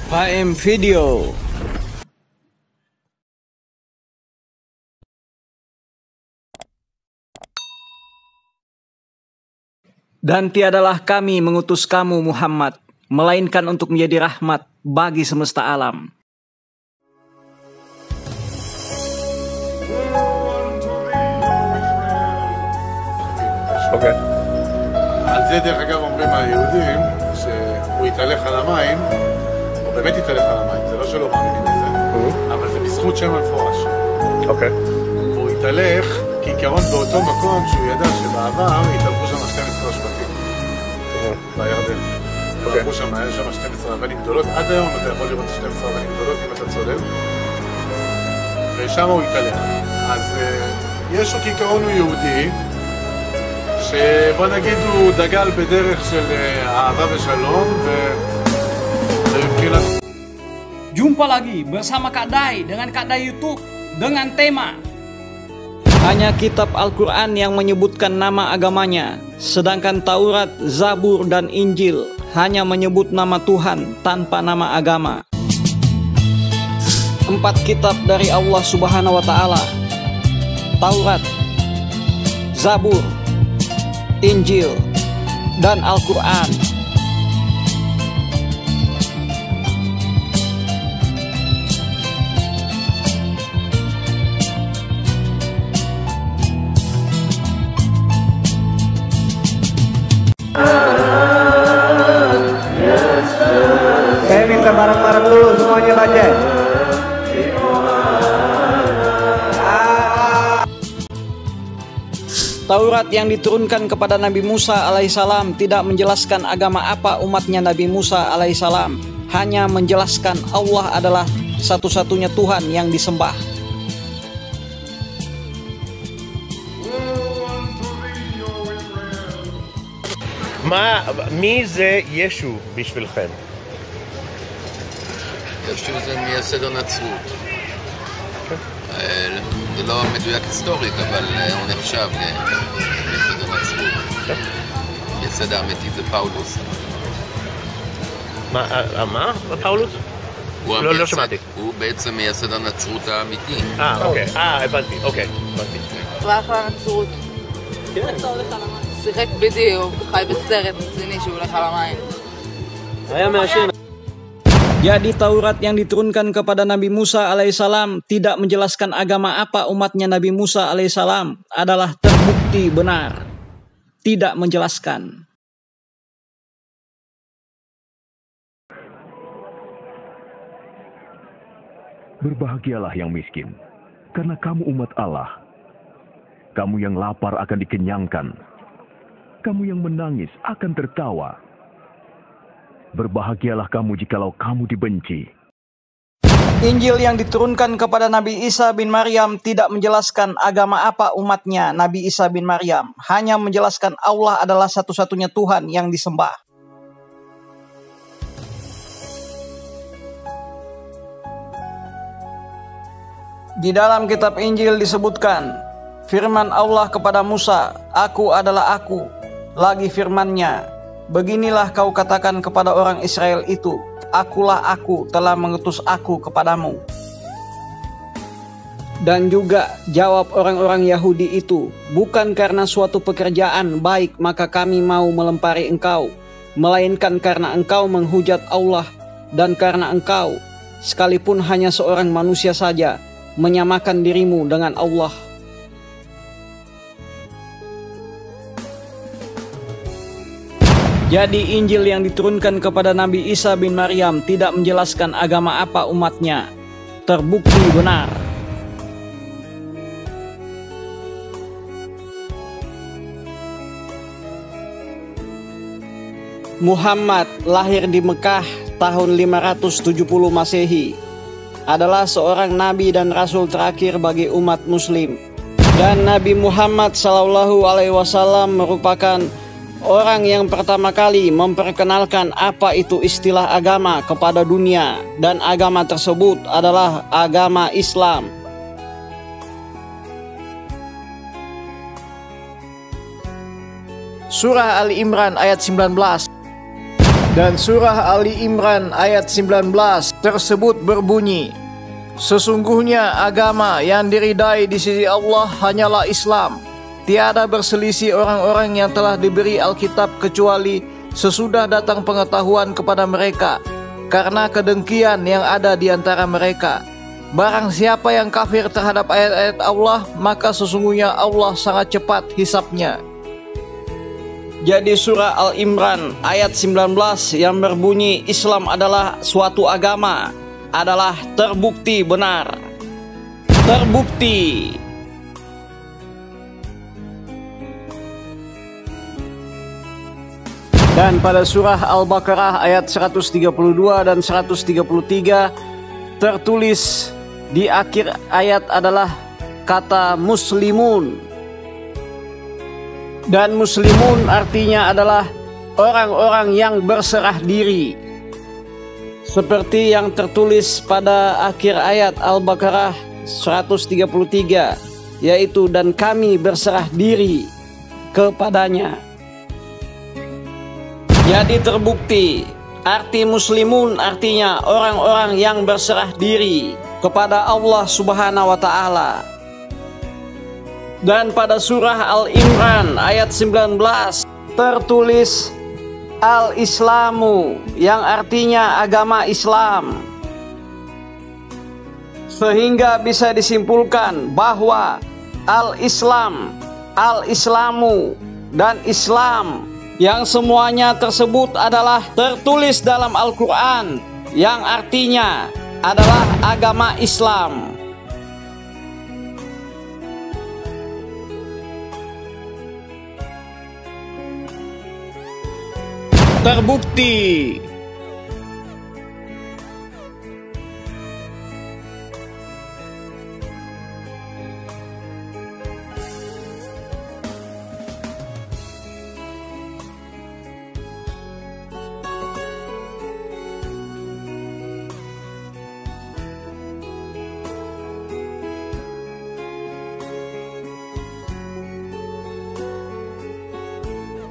HM Video. Dan tiadalah kami mengutus kamu Muhammad, melainkan untuk menjadi rahmat bagi semesta alam. אוקיי. על זה דרך אגב אומרים היהודים שהוא יתהלך על המים, הוא באמת יתהלך על המים, זה לא שלא מאמינים בזה, אבל זה בזכות שם המפורש. אוקיי. והוא יתהלך כעיקרון באותו מקום שהוא ידע שבעבר התהלכו שם 12 השבטים בירדן. התהלכו שם, היה שם 12 אבנים גדולות, עד היום אתה יכול לראות 12 אבנים גדולות אם אתה צולל, ושם הוא יתהלך. אז יש לו כעיקרון הוא יהודי, שבוא נגיד הוא דגל בדרך של אהבה ושלום ומבחינת... Jumpa lagi bersama Kak Dai dengan Kak Dai YouTube dengan tema hanya kitab Al-Quran yang menyebutkan nama agamanya, sedangkan Taurat, Zabur, dan Injil hanya menyebut nama Tuhan tanpa nama agama. 4 kitab dari Allah Subhanahu wa Ta'ala: Taurat, Zabur, Injil, dan Al-Quran. Saya minta bareng-bareng dulu semuanya baca. Taurat yang diturunkan kepada Nabi Musa alaihissalam tidak menjelaskan agama apa umatnya Nabi Musa alaihissalam, hanya menjelaskan Allah adalah satu-satunya Tuhan yang disembah. מי זה ישו בשבילכם? ישו זה מייסד הנצרות. זה לא מדויק היסטורית, אבל הוא נחשב מייסד הנצרות. מייסד האמיתי זה פאולוס. מה? פאולוס? לא שמעתי. הוא בעצם מייסד הנצרות האמיתי. אוקיי. הבנתי, אוקיי. הלך לנצרות. שיחק בדיוק, חי בסרט רציני שהוא הולך על המים. Saya מעשן. Jadi Taurat yang diturunkan kepada Nabi Musa alaihissalam tidak menjelaskan agama apa umatnya Nabi Musa alaihissalam adalah terbukti benar. Tidak menjelaskan. Berbahagialah yang miskin, karena kamu umat Allah. Kamu yang lapar akan dikenyangkan. Kamu yang menangis akan tertawa. Berbahagialah kamu jikalau kamu dibenci. Injil yang diturunkan kepada Nabi Isa bin Maryam tidak menjelaskan agama apa umatnya Nabi Isa bin Maryam, hanya menjelaskan Allah adalah satu-satunya Tuhan yang disembah. Di dalam kitab Injil disebutkan, firman Allah kepada Musa, "Aku adalah Aku." Lagi firman-Nya, "Beginilah kau katakan kepada orang Israel itu, Akulah Aku telah mengutus Aku kepadamu." Dan juga jawab orang-orang Yahudi itu, "Bukan karena suatu pekerjaan baik maka kami mau melempari engkau, melainkan karena engkau menghujat Allah dan karena engkau, sekalipun hanya seorang manusia saja, menyamakan dirimu dengan Allah." Jadi Injil yang diturunkan kepada Nabi Isa bin Maryam tidak menjelaskan agama apa umatnya. Terbukti benar. Muhammad lahir di Mekah tahun 570 Masehi. Adalah seorang nabi dan rasul terakhir bagi umat muslim. Dan Nabi Muhammad SAW merupakan orang yang pertama kali memperkenalkan apa itu istilah agama kepada dunia, dan agama tersebut adalah agama Islam. Surah Ali Imran ayat 19. Dan surah Ali Imran ayat 19 tersebut berbunyi, sesungguhnya agama yang diridai di sisi Allah hanyalah Islam. Tiada berselisih orang-orang yang telah diberi Alkitab kecuali sesudah datang pengetahuan kepada mereka, karena kedengkian yang ada di antara mereka. Barang siapa yang kafir terhadap ayat-ayat Allah, maka sesungguhnya Allah sangat cepat hisapnya. Jadi surah Al-Imran ayat 19 yang berbunyi Islam adalah suatu agama adalah terbukti benar. Terbukti. Dan pada surah Al-Baqarah ayat 132 dan 133 tertulis di akhir ayat adalah kata muslimun. Dan muslimun artinya adalah orang-orang yang berserah diri. Seperti yang tertulis pada akhir ayat Al-Baqarah 133, yaitu dan kami berserah diri kepadanya. Jadi terbukti, arti muslimun artinya orang-orang yang berserah diri kepada Allah Subhanahu wa Ta'ala. Dan pada surah Al-Imran ayat 19 tertulis Al-Islamu, yang artinya agama Islam. Sehingga bisa disimpulkan bahwa Al-Islam, Al-Islamu, dan Islam yang semuanya tersebut adalah tertulis dalam Al-Quran, yang artinya adalah agama Islam. Terbukti.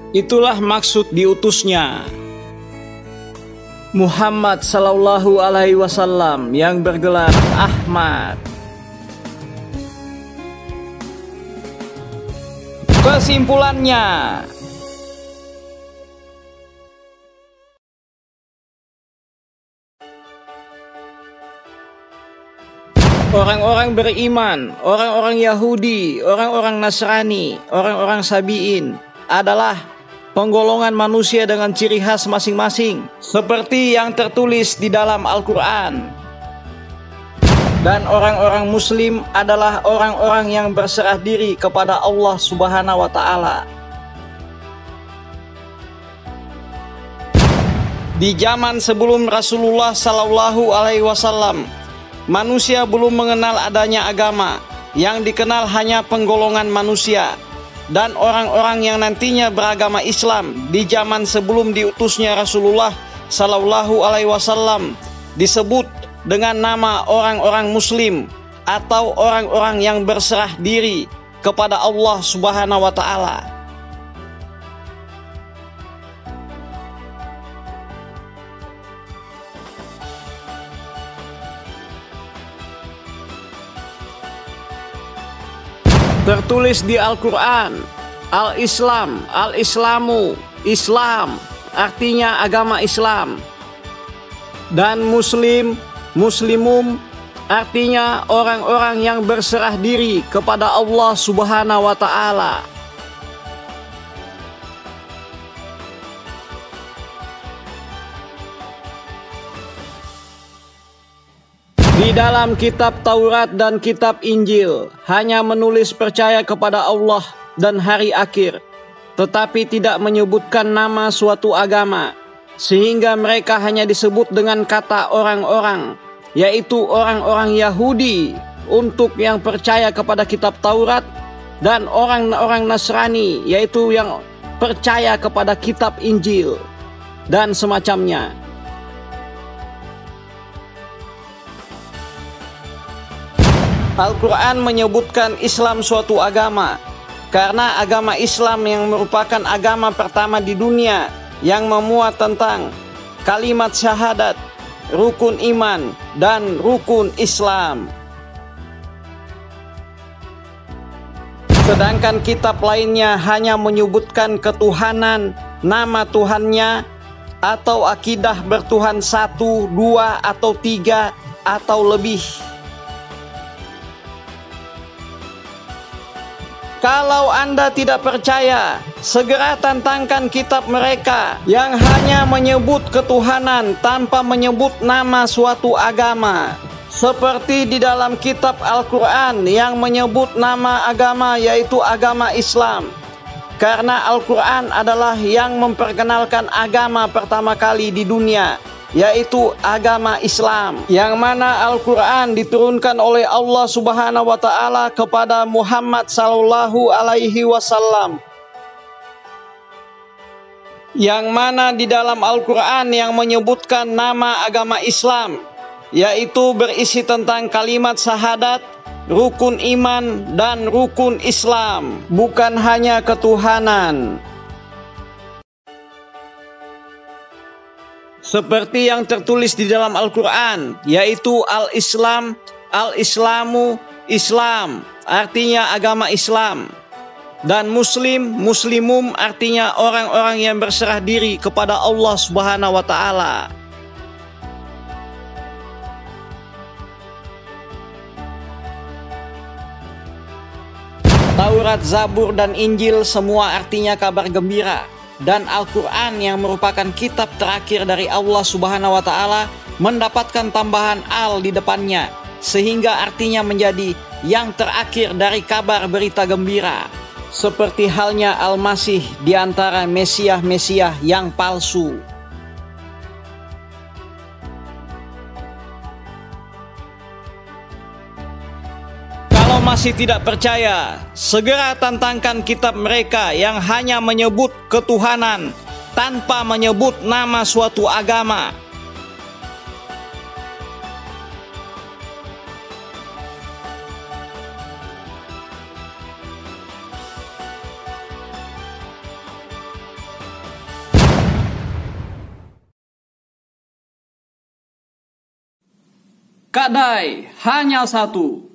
Itulah maksud diutusnya Muhammad sallallahu alaihi wasallam yang bergelar Ahmad. Kesimpulannya, orang-orang beriman, orang-orang Yahudi, orang-orang Nasrani, orang-orang Sabi'in adalah penggolongan manusia dengan ciri khas masing-masing, seperti yang tertulis di dalam Al-Quran. Dan orang-orang Muslim adalah orang-orang yang berserah diri kepada Allah Subhanahu wa Ta'ala. Di zaman sebelum Rasulullah Sallallahu Alaihi Wasallam, manusia belum mengenal adanya agama, yang dikenal hanya penggolongan manusia. Dan orang-orang yang nantinya beragama Islam di zaman sebelum diutusnya Rasulullah Sallallahu Alaihi Wasallam disebut dengan nama orang-orang Muslim atau orang-orang yang berserah diri kepada Allah Subhanahu wa Ta'ala. Tertulis di Al-Quran, Al-Islam, Al-Islamu, Islam, artinya agama Islam. Dan Muslim, Muslimum, artinya orang-orang yang berserah diri kepada Allah Subhanahu wa Ta'ala. Di dalam kitab Taurat dan kitab Injil hanya menulis percaya kepada Allah dan hari akhir, tetapi tidak menyebutkan nama suatu agama, sehingga mereka hanya disebut dengan kata orang-orang, yaitu orang-orang Yahudi untuk yang percaya kepada kitab Taurat, dan orang-orang Nasrani yaitu yang percaya kepada kitab Injil dan semacamnya. Al-Quran menyebutkan Islam suatu agama karena agama Islam yang merupakan agama pertama di dunia yang memuat tentang kalimat syahadat, rukun iman, dan rukun Islam. Sedangkan kitab lainnya hanya menyebutkan ketuhanan, nama Tuhannya, atau akidah bertuhan 1, 2, atau 3, atau lebih. Kalau Anda tidak percaya, segera tantangkan kitab mereka yang hanya menyebut ketuhanan tanpa menyebut nama suatu agama. Seperti di dalam kitab Al-Quran yang menyebut nama agama, yaitu agama Islam. Karena Al-Quran adalah yang memperkenalkan agama pertama kali di dunia, yaitu agama Islam, yang mana Al-Quran diturunkan oleh Allah Subhanahu wa Ta'ala kepada Muhammad Sallallahu Alaihi Wasallam, yang mana di dalam Al-Quran yang menyebutkan nama agama Islam, yaitu berisi tentang kalimat syahadat, rukun iman, dan rukun Islam, bukan hanya ketuhanan. Seperti yang tertulis di dalam Al-Quran, yaitu Al-Islam, Al-Islamu, Islam, artinya agama Islam. Dan Muslim, Muslimum, artinya orang-orang yang berserah diri kepada Allah Subhanahu wa Ta'ala. Taurat, Zabur, dan Injil semua artinya kabar gembira. Dan Al-Quran yang merupakan kitab terakhir dari Allah Subhanahu wa Ta'ala mendapatkan tambahan al di depannya, sehingga artinya menjadi yang terakhir dari kabar berita gembira. Seperti halnya Al-Masih di antara Mesiah-Mesiah yang palsu. Kalau masih tidak percaya, segera tantangkan kitab mereka yang hanya menyebut ketuhanan tanpa menyebut nama suatu agama. Kadai hanya satu.